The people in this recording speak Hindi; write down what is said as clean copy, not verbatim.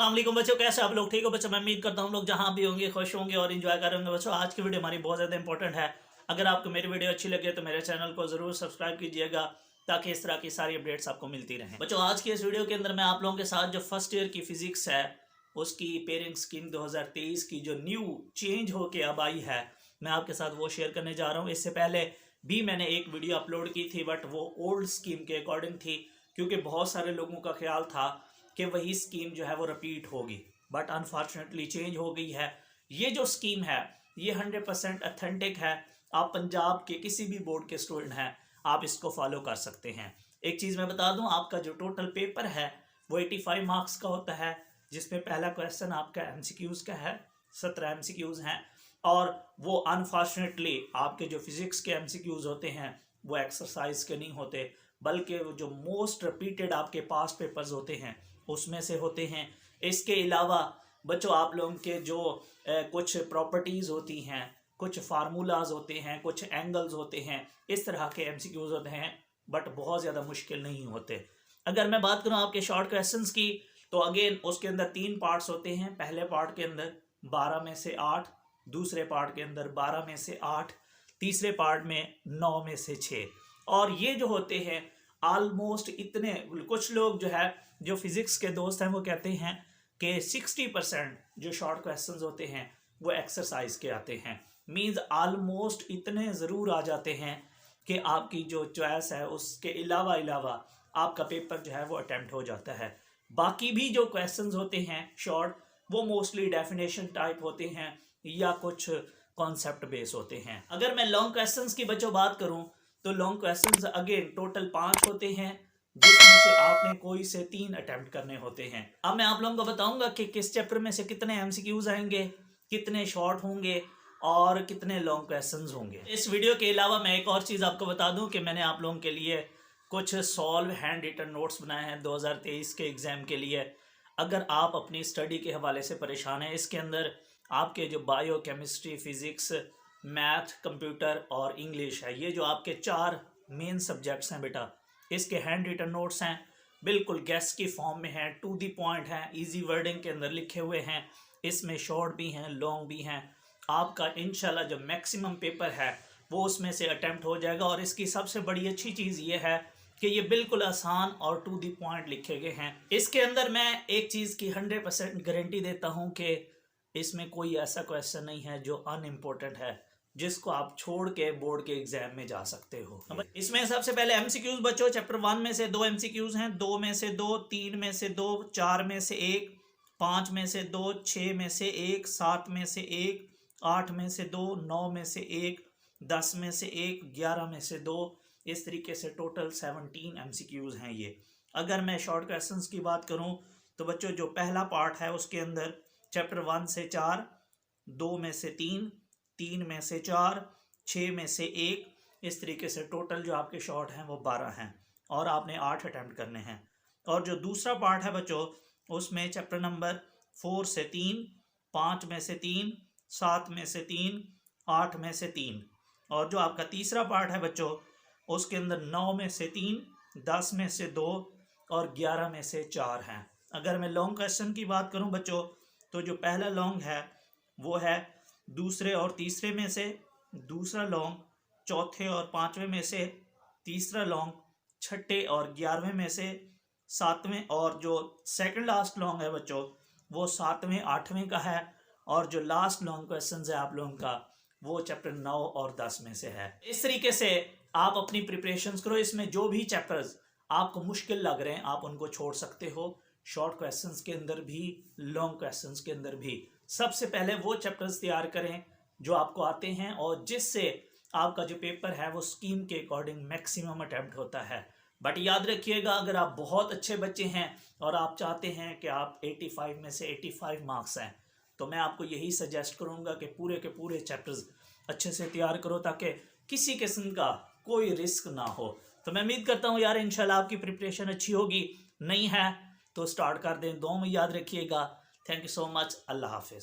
अस्सलाम वालेकुम बच्चों, कैसे आप लोग? ठीक हो बच्चों? मैं उम्मीद करता हूँ हम लोग जहाँ भी होंगे खुश होंगे और इन्जॉय करेंगे। बच्चों आज की वीडियो हमारी बहुत ज़्यादा इंपॉर्टेंट है। अगर आपको मेरी वीडियो अच्छी लगे तो मेरे चैनल को ज़रूर सब्सक्राइब कीजिएगा ताकि इस तरह की सारी अपडेट्स आपको मिलती रहें। बच्चों आज की इस वीडियो के अंदर मैं आप लोगों के साथ जो फर्स्ट ईयर की फिजिक्स है उसकी पेयरिंग स्कीम 2023 की जो न्यू चेंज होके अब आई है, मैं आपके साथ वो शेयर करने जा रहा हूँ। इससे पहले भी मैंने एक वीडियो अपलोड की थी बट वो ओल्ड स्कीम के अकॉर्डिंग थी, क्योंकि बहुत सारे लोगों का ख्याल था कि वही स्कीम जो है वो रिपीट होगी, बट अनफॉर्चुनेटली चेंज हो गई है। ये जो स्कीम है ये 100% अथेंटिक है। आप पंजाब के किसी भी बोर्ड के स्टूडेंट हैं, आप इसको फॉलो कर सकते हैं। एक चीज़ मैं बता दूं, आपका जो टोटल पेपर है वो 85 मार्क्स का होता है, जिसमें पहला क्वेश्चन आपका एमसीक्यूज़ का है, 17 एमसीक्यूज़ हैं। और वो अनफॉर्चुनेटली आपके जो फिजिक्स के एमसीक्यूज़ होते हैं वो एक्सरसाइज के नहीं होते, बल्कि वो जो मोस्ट रिपीटेड आपके पास पेपर्स होते हैं उसमें से होते हैं। इसके अलावा बच्चों आप लोगों के जो कुछ प्रॉपर्टीज़ होती हैं, कुछ फार्मूलाज होते हैं, कुछ एंगल्स होते हैं, इस तरह के एमसीक्यूज़ होते हैं, बट बहुत ज़्यादा मुश्किल नहीं होते। अगर मैं बात करूं आपके शॉर्ट क्वेश्चंस की तो अगेन उसके अंदर 3 पार्ट्स होते हैं। पहले पार्ट के अंदर 12 में से 8, दूसरे पार्ट के अंदर 12 में से 8, तीसरे पार्ट में 9 में से 6। और ये जो होते हैं ऑलमोस्ट इतने, कुछ लोग जो है जो फिजिक्स के दोस्त हैं वो कहते हैं कि 60% जो शॉर्ट क्वेश्चंस होते हैं वो एक्सरसाइज के आते हैं। मींस ऑलमोस्ट इतने ज़रूर आ जाते हैं कि आपकी जो चॉइस है उसके अलावा आपका पेपर जो है वो अटेम्प्ट हो जाता है। बाकी भी जो क्वेश्चंस होते हैं शॉर्ट, वो मोस्टली डेफिनेशन टाइप होते हैं या कुछ कॉन्सेप्ट बेस होते हैं। अगर मैं लॉन्ग क्वेश्चंस की बच्चों बात करूं तो लॉन्ग क्वेश्चंस अगेन टोटल 5 होते हैं, जिसमें से आपने कोई से 3 अटेम्प्ट करने होते हैं। अब मैं आप लोगों को बताऊंगा कि किस चैप्टर में से कितने एमसीक्यूज आएंगे, कितने शॉर्ट होंगे और कितने लॉन्ग क्वेश्चंस होंगे। इस वीडियो के अलावा मैं एक और चीज़ आपको बता दूं कि मैंने आप लोगों के लिए कुछ सॉल्व हैंड रिटन नोट्स बनाए हैं 2023 के एग्ज़ाम के लिए। अगर आप अपनी स्टडी के हवाले से परेशान हैं, इसके अंदर आपके जो bio, chemistry, physics, math, computer और इंग्लिश है, ये जो आपके 4 मेन सब्जेक्ट्स हैं बेटा, इसके हैंड रिटन नोट्स हैं। बिल्कुल गैस की फॉर्म में हैं, टू दी पॉइंट हैं, इजी वर्डिंग के अंदर लिखे हुए हैं। इसमें शॉर्ट भी हैं, लॉन्ग भी हैं। आपका इंशाल्लाह जो मैक्सिमम पेपर है वो उसमें से अटेम्प्ट हो जाएगा। और इसकी सबसे बड़ी अच्छी चीज़ ये है कि ये बिल्कुल आसान और टू दी पॉइंट लिखे गए हैं। इसके अंदर मैं एक चीज़ की 100% गारंटी देता हूँ कि इसमें कोई ऐसा क्वेश्चन नहीं है जो अनइम्पोर्टेंट है, जिसको आप छोड़ के बोर्ड के एग्जाम में जा सकते हो। इसमें सबसे पहले एमसीक्यूज बच्चों, चैप्टर 1 में से 2 एमसीक्यूज हैं, 2 में से 2, 3 में से 2, 4 में से 1, 5 में से 2, 6 में से 1, 7 में से 1, 8 में से 2, 9 में से 1, 10 में से 1, 11 में से 2, इस तरीके से टोटल 17 एमसीक्यूज हैं ये। अगर मैं शॉर्ट क्वेश्चंस की बात करूं तो बच्चों जो पहला पार्ट है उसके अंदर चैप्टर 1 से 4, 2 में से 3, 3 में से 4, 6 में से 1, इस तरीके से टोटल जो आपके शॉर्ट हैं वो 12 हैं और आपने 8 अटैम्प्ट करने हैं। और जो दूसरा पार्ट है बच्चों उसमें चैप्टर नंबर 4 से 3, 5 में से 3, 7 में से 3, 8 में से 3। और जो आपका तीसरा पार्ट है बच्चों उसके अंदर 9 में से 3, 10 में से 2 और 11 में से 4 हैं। अगर मैं लॉन्ग क्वेश्चन की बात करूं बच्चों तो जो पहला लॉन्ग है वो है दूसरे और तीसरे में से, दूसरा लॉन्ग चौथे और 5वें में से, तीसरा लॉन्ग छठे और 11वें में से, 7वें, और जो सेकंड लास्ट लॉन्ग है बच्चों वो 7वें 8वें का है। और जो लास्ट लॉन्ग क्वेश्चन है आप लोगों का वो चैप्टर 9 और 10 में से है। इस तरीके से आप अपनी प्रिपरेशंस करो। इसमें जो भी चैप्टर्स आपको मुश्किल लग रहे हैं आप उनको छोड़ सकते हो, शॉर्ट क्वेश्चंस के अंदर भी, लॉन्ग क्वेश्चंस के अंदर भी। सबसे पहले वो चैप्टर्स तैयार करें जो आपको आते हैं और जिससे आपका जो पेपर है वो स्कीम के अकॉर्डिंग मैक्सिमम अटेम्प्ट होता है। बट याद रखिएगा, अगर आप बहुत अच्छे बच्चे हैं और आप चाहते हैं कि आप 85 में से 85 मार्क्स हैं, तो मैं आपको यही सजेस्ट करूंगा कि पूरे के पूरे चैप्टर्स अच्छे से तैयार करो ताकि किसी किस्म का कोई रिस्क ना हो। तो मैं उम्मीद करता हूँ यार इंशाल्लाह आपकी प्रिपरेशन अच्छी होगी। नहीं है तो स्टार्ट कर दें। दुआ में याद रखिएगा। Thank you so much. Allah हाफिज़।